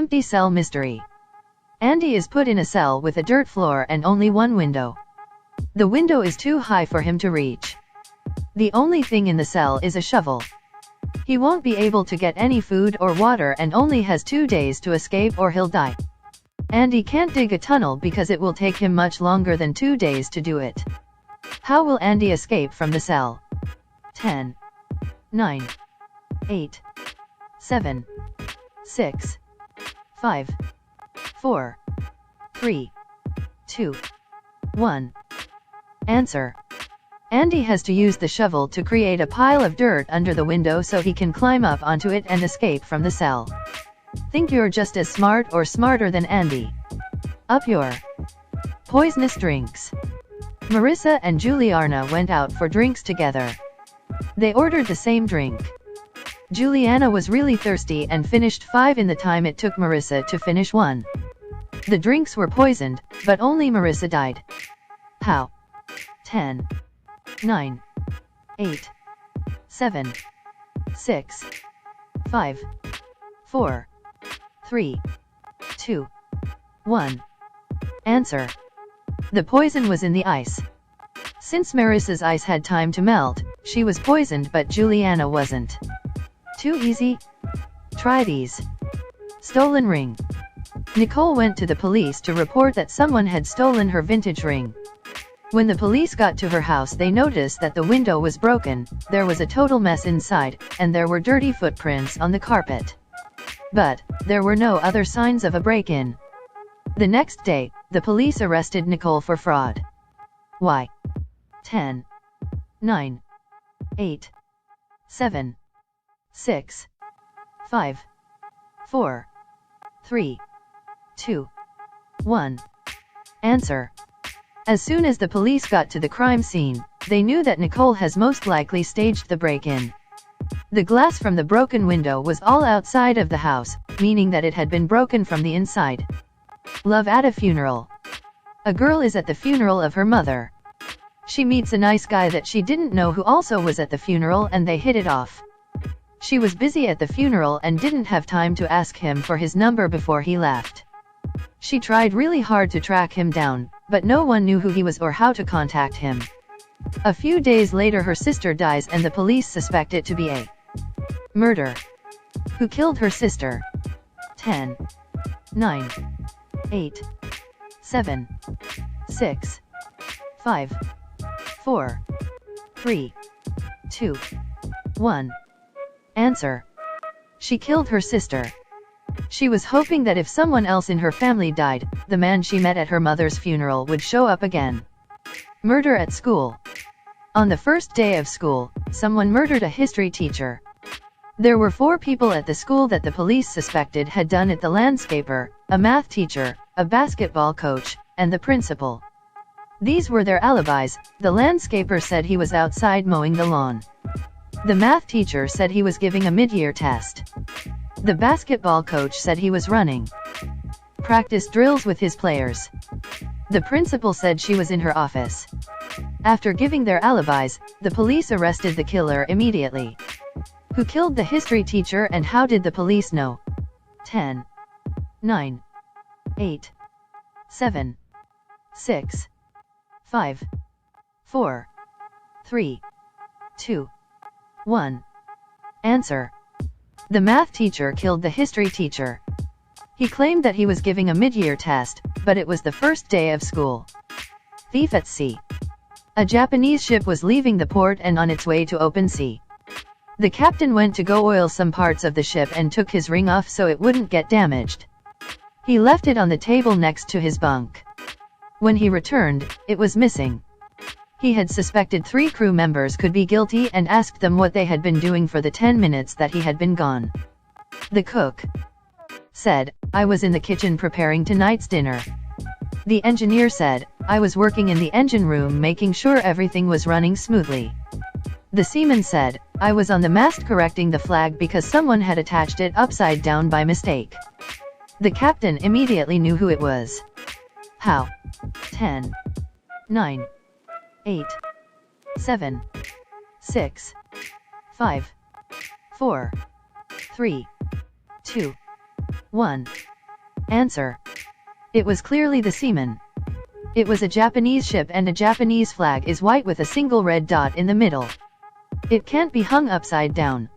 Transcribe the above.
Empty cell mystery. Andy is put in a cell with a dirt floor and only one window. The window is too high for him to reach. The only thing in the cell is a shovel. He won't be able to get any food or water and only has 2 days to escape or he'll die. Andy can't dig a tunnel because it will take him much longer than 2 days to do it. How will Andy escape from the cell? 10, 9, 8, 7, 6, 5, 4, 3, 2, 1. Answer. Andy has to use the shovel to create a pile of dirt under the window so he can climb up onto it and escape from the cell. Think you're just as smart or smarter than Andy. Up your poisonous drinks. Marissa and Juliana went out for drinks together. They ordered the same drink. Juliana was really thirsty and finished 5 in the time it took Marissa to finish 1. The drinks were poisoned, but only Marissa died. How? 10, 9, 8, 7, 6, 5, 4, 3, 2, 1. Answer. The poison was in the ice. Since Marissa's ice had time to melt, she was poisoned but Juliana wasn't. Too easy? Try these. Stolen ring. Nicole went to the police to report that someone had stolen her vintage ring. When the police got to her house, they noticed that the window was broken, there was a total mess inside, and there were dirty footprints on the carpet. But there were no other signs of a break-in. The next day, the police arrested Nicole for fraud. Why? 10, 9, 8, 7, 6, 5, 4, 3, 2, 1. Answer. As soon as the police got to the crime scene, they knew that Nicole has most likely staged the break-in. The glass from the broken window was all outside of the house, meaning that it had been broken from the inside. Love at a funeral. A girl is at the funeral of her mother. She meets a nice guy that she didn't know who also was at the funeral and they hit it off. She was busy at the funeral and didn't have time to ask him for his number before he left. She tried really hard to track him down, but no one knew who he was or how to contact him. A few days later her sister dies and the police suspect it to be a murder. Who killed her sister? 10, 9, 8, 7, 6, 5, 4, 3, 2, 1. Answer. She killed her sister. She was hoping that if someone else in her family died, the man she met at her mother's funeral would show up again. Murder at school. On the first day of school, someone murdered a history teacher. There were 4 people at the school that the police suspected had done it: the landscaper, a math teacher, a basketball coach, and the principal. These were their alibis. The landscaper said he was outside mowing the lawn. The math teacher said he was giving a mid-year test. The basketball coach said he was running practice drills with his players. The principal said she was in her office. After giving their alibis, the police arrested the killer immediately. Who killed the history teacher and how did the police know? 10, 9, 8, 7, 6, 5, 4, 3, 2, 1. Answer. The math teacher killed the history teacher. He claimed that he was giving a mid-year test, but it was the first day of school. Thief at sea. A Japanese ship was leaving the port and on its way to open sea. The captain went to go oil some parts of the ship and took his ring off so it wouldn't get damaged. He left it on the table next to his bunk. When he returned, it was missing. He had suspected 3 crew members could be guilty and asked them what they had been doing for the 10 minutes that he had been gone. The cook said, "I was in the kitchen preparing tonight's dinner." The engineer said, "I was working in the engine room making sure everything was running smoothly." The seaman said, "I was on the mast correcting the flag because someone had attached it upside down by mistake." The captain immediately knew who it was. How? 10, 9, 8, 7, 6, 5, 4, 3, 2, 1. Answer. It was clearly the seaman. It was a Japanese ship and a Japanese flag is white with a single red dot in the middle. It can't be hung upside down.